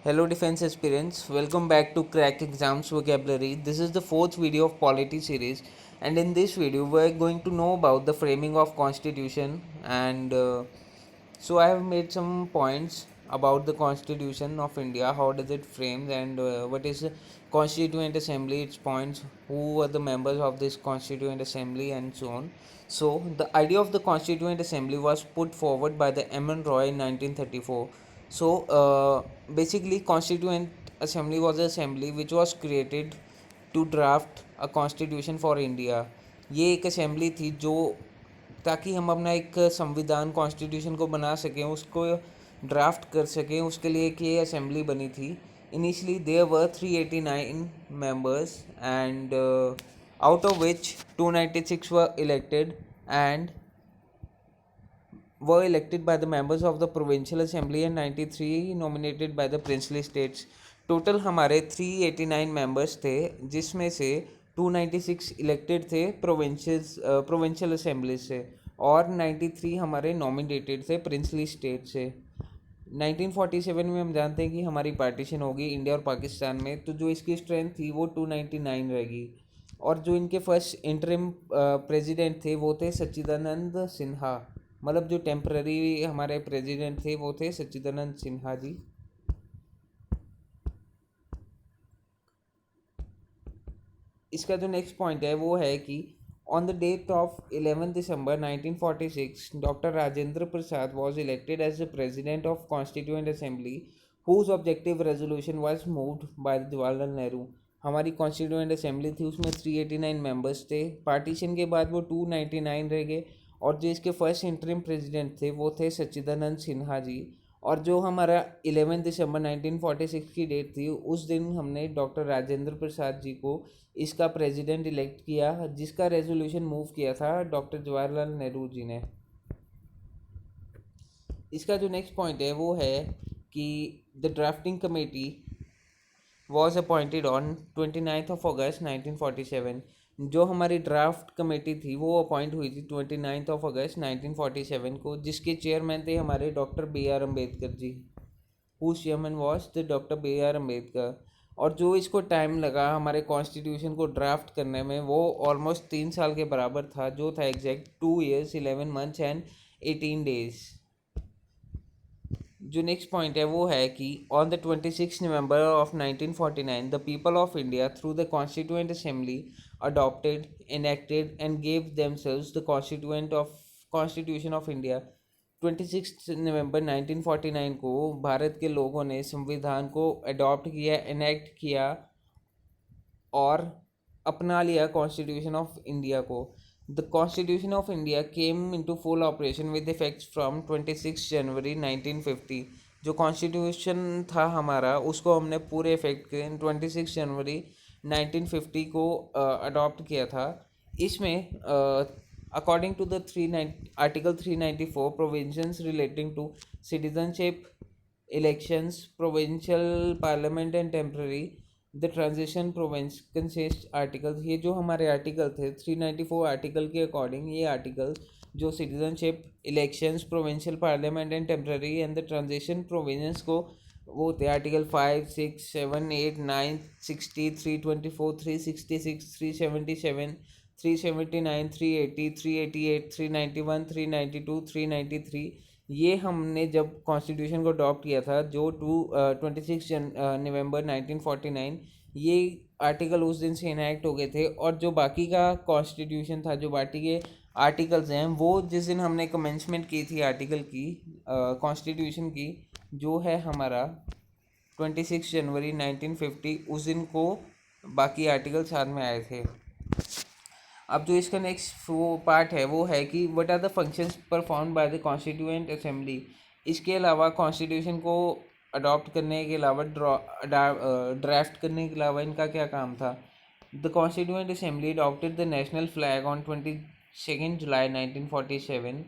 Hello defense aspirants, welcome back to Crack Exams Vocabulary. This is the fourth video of Polity series, and in this video we are going to know about the framing of constitution. And so I have made some points about the constitution of India, how does it frame, and what is the constituent assembly, its points, who are the members of this constituent assembly, and so on. So the idea of the constituent assembly was put forward by the M.N. Roy in 1934. Basically, Constituent Assembly was an assembly which was created to draft a constitution for India. ये एक assembly थी जो ताकि हम अपना एक संविधान constitution को बना सकें, उसको ड्राफ्ट कर सकें, उसके लिए एक ये असेंबली बनी थी. Initially there were 389 members and out of which 296 were elected by the members of the provincial assembly and 93 nominated by the princely states. Total हमारे 389 मेंबर्स थे, जिसमें से 296 इलेक्टेड थे प्रोविंशियल असेंबली से और 93 हमारे नॉमिनेटेड थे प्रिंसली स्टेट से. 1947 में हम जानते हैं कि हमारी पार्टीशन होगी इंडिया और पाकिस्तान में, तो जो इसकी स्ट्रेंथ थी वो 299 रहेगी. और जो इनके फर्स्ट इंटरिम प्रेसिडेंट थे वो थे सच्चिदानंद सिन्हा. मतलब जो टेम्पररी हमारे प्रेसिडेंट थे वो थे सच्चिदानंद सिन्हा जी. इसका जो नेक्स्ट पॉइंट है वो है कि on the date of 11 December 1946 doctor Rajendra Prasad was elected as the president of constituent assembly whose objective resolution was moved by Jawaharlal Nehru. हमारी कॉन्स्टिट्यूएंट असेंबली थी, उसमें 389 मेंबर्स थे. पार्टीशन के बाद वो 299 रह गए और जो इसके फर्स्ट इंटरिम प्रेसिडेंट थे वो थे सच्चिदानंद सिन्हा जी. और जो हमारा 11 दिसंबर 1946 की डेट थी, उस दिन हमने डॉक्टर राजेंद्र प्रसाद जी को इसका प्रेसिडेंट इलेक्ट किया, जिसका रेजोल्यूशन मूव किया था डॉक्टर जवाहरलाल नेहरू जी ने. इसका जो नेक्स्ट पॉइंट है वो है कि the drafting committee was appointed on 29 of अगस्त 1947. जो हमारी ड्राफ्ट कमेटी थी वो अपॉइंट हुई थी 29 ऑफ अगस्त 1947 को, जिसके चेयरमैन थे हमारे doctor B R Ambedkar ji. Who chairman was the doctor B R Ambedkar. और जो इसको टाइम लगा हमारे कॉन्स्टिट्यूशन को ड्राफ्ट करने में वो ऑलमोस्ट 3 साल के बराबर था, जो था exact 2 years 11 months and 18 days. जो नेक्स्ट पॉइंट है वो है कि on the 26 November of 1949 the people of India through the constituent assembly adopted enacted and gave themselves the constitution of India. 26 नवंबर 1949 को भारत के लोगों ने संविधान को अडॉप्ट किया, एनेक्ट किया और अपना लिया कॉन्स्टिट्यूशन ऑफ इंडिया को. The constitution of India came into full operation with effects from 26 जनवरी 1950. जो कॉन्स्टिट्यूशन था हमारा उसको हमने पूरे इफेक्ट के 26 जनवरी 1950 को अडॉप्ट किया था. इसमें according to the article 394 provisions relating to citizenship, elections, provincial parliament and temporary the transition province consist article. ये जो हमारे आर्टिकल थे 394 आर्टिकल के अकॉर्डिंग, ये आर्टिकल जो citizenship, elections, provincial parliament and temporary and the transition provisions को वो थे आर्टिकल 5, 6, 7, 8, 9, 60, 324, 366, 377, 379, 380, 388, 391, 392, 393. ये हमने जब कॉन्स्टिट्यूशन को अडॉप्ट किया था जो 26 नवंबर 1949, ये आर्टिकल उस दिन से इनैक्ट हो गए थे. और जो बाकी का कॉन्स्टिट्यूशन था, जो बाकी के आर्टिकल्स हैं, वो जिस दिन हमने कमेंसमेंट की थी आर्टिकल की कॉन्स्टिट्यूशन की, जो है हमारा 26 जनवरी 1950, उस दिन को बाकी आर्टिकल साथ में आए थे. अब जो इसका नेक्स्ट वो पार्ट है वो है कि what are the functions perform by the constituent assembly. इसके अलावा कॉन्स्टिट्यूशन को अडॉप्ट करने के अलावा ड्राफ्ट करने के अलावा इनका क्या काम था. The constituent assembly adopted the national flag on 22 July 1947.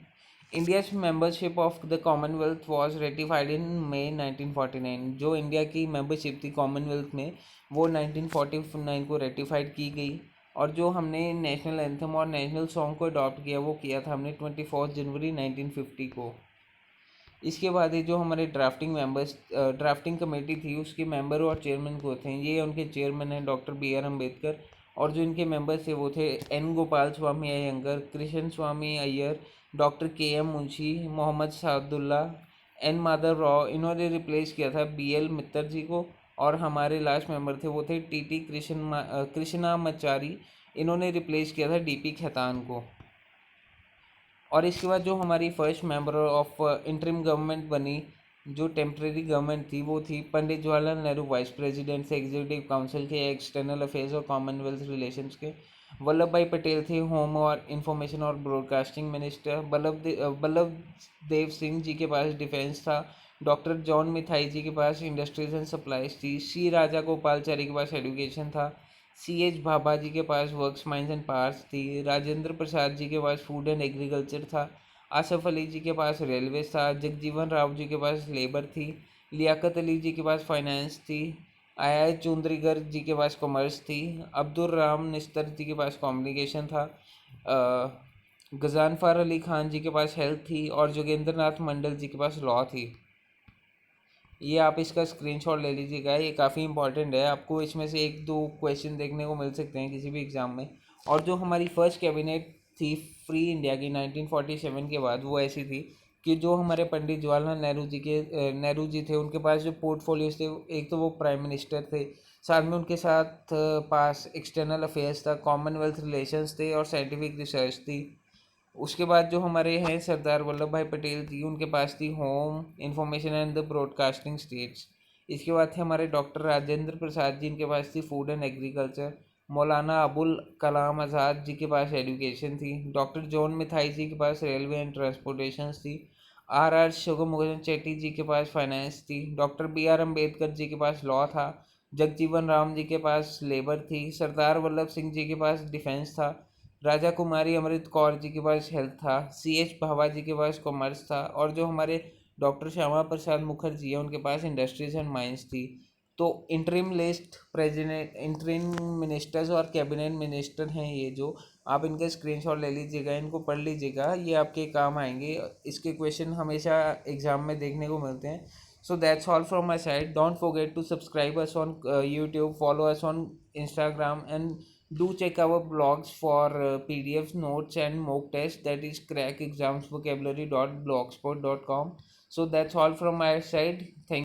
India's membership of the Commonwealth was ratified in May 1949. जो इंडिया की मेंबरशिप थी कॉमनवेल्थ में वो 1949 को रेटिफाइड की गई. और जो हमने नेशनल एंथम और नेशनल सॉन्ग को अडॉप्ट किया वो किया था हमने 24 जनवरी 1950 को. इसके बाद ये जो हमारे ड्राफ्टिंग कमेटी थी उसके मेंबर और चेयरमैन को थे, ये उनके चेयरमैन हैं डॉक्टर बी आर अम्बेडकर, और जो इनके मेंबर्स थे वो थे एन गोपाल स्वामी अयंगर, कृष्ण स्वामी अय्यर, डॉक्टर के एम मुंशी, मोहम्मद सादुल्ला, एन माधव राव। इन्होंने रिप्लेस किया था बी एल मित्तर जी को, और हमारे लास्ट मेंबर थे वो थे टी टी कृष्णामाचारी, इन्होंने रिप्लेस किया था डी पी खेतान को। और इसके बाद जो हमारी first member of interim government बनी, जो टेम्प्रेरी गवर्नमेंट थी, वो थी पंडित जवाहरलाल नेहरू, वाइस प्रेसिडेंट थे एग्जीक्यूटिव काउंसिल के, एक्सटर्नल अफेयर्स और कॉमनवेल्थ रिलेशंस के। वल्लभ भाई पटेल थे होम और इंफॉर्मेशन और ब्रॉडकास्टिंग मिनिस्टर। बल्लभ देव सिंह जी के पास डिफेंस था। डॉक्टर जॉन मिथाई जी के पास इंडस्ट्रीज एंड सप्लाईज थी। सी राजा गोपालचारी के पास एजुकेशन था। सी एच भाभा जी के पास वर्क्स माइंस एंड पावर्स थी। राजेंद्र प्रसाद जी के पास फूड एंड एग्रीकल्चर था। आसफ अली जी के पास रेलवे था। जगजीवन राव जी के पास लेबर थी। लियाकत अली जी के पास फाइनेंस थी। आई चौधरीगर जी के पास कॉमर्स थी। अब्दुल राम निस्तर जी के पास कम्युनिकेशन था। गजानफर अली खान जी के पास हेल्थ थी, और जोगेंद्र नाथ मंडल जी के पास लॉ थी। ये आप इसका स्क्रीनशॉट ले लीजिएगा, ये काफ़ी इंपॉर्टेंट है, आपको इसमें से एक दो क्वेश्चन देखने को मिल सकते हैं किसी भी एग्ज़ाम में। और जो हमारी फर्स्ट कैबिनेट थी फ्री इंडिया की 1947 के बाद, वो ऐसी थी कि जो हमारे पंडित जवाहरलाल नेहरू जी थे, उनके पास जो पोर्टफोलियोज थे, एक तो वो प्राइम मिनिस्टर थे, साथ में उनके साथ पास एक्सटर्नल अफेयर्स था, कॉमनवेल्थ रिलेशंस थे, और साइंटिफिक रिसर्च थी। उसके बाद जो हमारे हैं सरदार वल्लभ भाई पटेल जी, उनके पास थी home, information and the broadcasting states. इसके बाद थे हमारे डॉक्टर राजेंद्र प्रसाद जी, इनके पास थी food and agriculture. Maulana Abul Kalam Azad ji के पास एजुकेशन थी। डॉक्टर जॉन मिथाई जी के पास रेलवे एंड ट्रांसपोर्टेशन थी। आर आर शुगमोहन चेट्टी जी के पास फाइनेंस थी। डॉक्टर बी आर अम्बेडकर जी के पास लॉ था। जगजीवन राम जी के पास लेबर थी। सरदार वल्लभ सिंह जी के पास डिफेंस था। राजा कुमारी अमृत कौर जी के पास हेल्थ था। सी एच भाभा जी के पास कॉमर्स था, और जो हमारे डॉक्टर श्यामा प्रसाद मुखर्जी है, उनके पास इंडस्ट्रीज एंड माइंस थी। तो interim list president, interim ministers और कैबिनेट मिनिस्टर हैं ये, जो आप इनका स्क्रीनशॉट ले लीजिएगा, इनको पढ़ लीजिएगा, ये आपके काम आएंगे। इसके क्वेश्चन हमेशा एग्जाम में देखने को मिलते हैं। So that's all from my side. Don't forget to subscribe us on YouTube, follow us on Instagram, and do check our blogs for PDFs, notes, and mock tests. That is crackexamsvocabulary.blogspot.com. So that's all from my side. Thank